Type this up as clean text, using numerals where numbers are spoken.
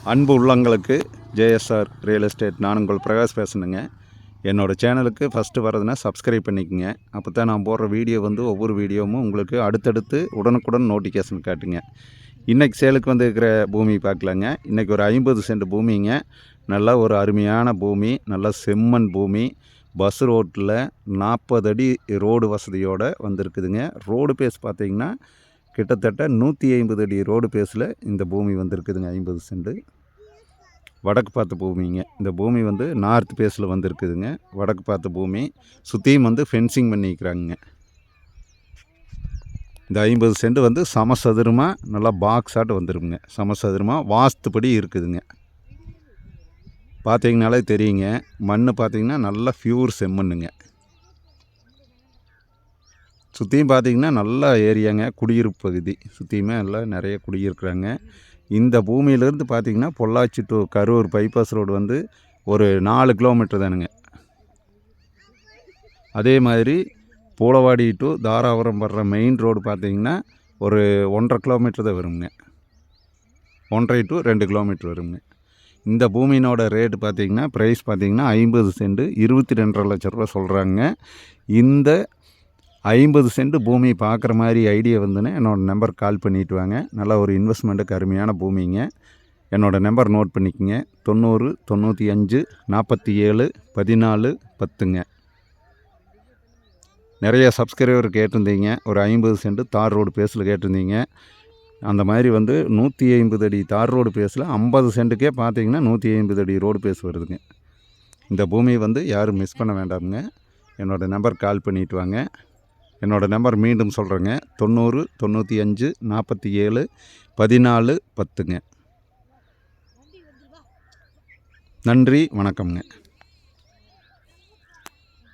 அன்பு உள்ளங்களுக்கு JSR real estate நான் உங்கள் பிரகாஷ் பேசணுங்க. என்னோடய சேனலுக்கு ஃபஸ்ட்டு வரதுன்னா சப்ஸ்கிரைப் பண்ணிக்கோங்க. அப்போ தான் நான் போடுற வீடியோ ஒவ்வொரு வீடியோவும் உங்களுக்கு அடுத்தடுத்து உடனுக்குடன் நோட்டிஃபிகேஷன் காட்டுங்க. இன்றைக்கி சேலுக்கு இருக்கிற பூமி பார்க்கலாங்க. இன்றைக்கி ஒரு 50 சென்ட் பூமிங்க. நல்லா ஒரு அருமையான பூமி, நல்லா செம்மண் பூமி. பஸ் ரோட்டில் 40 அடி ரோடு வசதியோடு வந்திருக்குதுங்க. ரோடு பேஸ் பார்த்திங்கன்னா கிட்டத்தட்ட 150 அடி ரோடு பேஸில் இந்த பூமி வந்திருக்குதுங்க. 50 சென்ட் வடக்கு பார்த்த பூமிங்க. இந்த பூமி நார்த் பேஸில் வந்திருக்குதுங்க. வடக்கு பார்த்த பூமி சுற்றியும் ஃபென்சிங் பண்ணிக்கிறாங்க. இந்த 50 சென்ட் சமசதுரமாக நல்லா பாக்ஸாட்டு வந்துருங்க. சமசதுரமாக வாஸ்துப்படி இருக்குதுங்க. பார்த்தீங்கனாலே தெரியுங்க. மண் பார்த்திங்கன்னா நல்லா பியூர் செம்மண்ணுங்க. சுற்றியும் பார்த்திங்கன்னா நல்ல ஏரியாங்க, குடியிருப்பு பகுதி. சுற்றியுமே எல்லாம் நிறைய குடியிருக்கிறாங்க. இந்த பூமியிலேருந்து பார்த்திங்கன்னா Pollachi to Karur bypass road ஒரு 4 கிலோமீட்டர் தானுங்க. அதே மாதிரி பூளவாடி டு தாராபுரம் வர்ற மெயின் ரோடு பார்த்திங்கன்னா ஒரு 1.5 கிலோமீட்டர் தான் வருங்க. 1.5 to 2 கிலோமீட்டர் வருங்க. இந்த பூமியினோட ரேட்டு பார்த்திங்கன்னா ப்ரைஸ் பார்த்திங்கன்னா 50 சென்ட் 22.5 லட்ச ரூபா சொல்கிறாங்க. இந்த 50 சென்ட் பூமி பார்க்குற மாதிரி ஐடியா என்னோடய நம்பர் கால் பண்ணிவிட்டு வாங்க. நல்லா ஒரு இன்வெஸ்ட்மெண்ட்டுக்கு அருமையான பூமிங்க. என்னோடய நம்பர் நோட் பண்ணிக்கோங்க. 90 95 47 14 10ங்க. நிறைய சப்ஸ்கிரைபர் கேட்டிருந்தீங்க. ஒரு 50 சென்ட் தார் ரோடு பேஸில் கேட்டிருந்தீங்க. அந்த மாதிரி 150 அடி தார் ரோடு பேஸில் 50 சென்ட்டுக்கே பார்த்தீங்கன்னா 150 அடி ரோடு பேஸ் வருதுங்க. இந்த பூமி யாரும் மிஸ் பண்ண வேண்டாமுங்க. என்னோடய நம்பர் கால் பண்ணிவிட்டு வாங்க. என்னோடய நம்பர் மீண்டும் சொல்கிறேங்க. 90 95 47 14 10ங்க. நன்றி, வணக்கம்ங்க.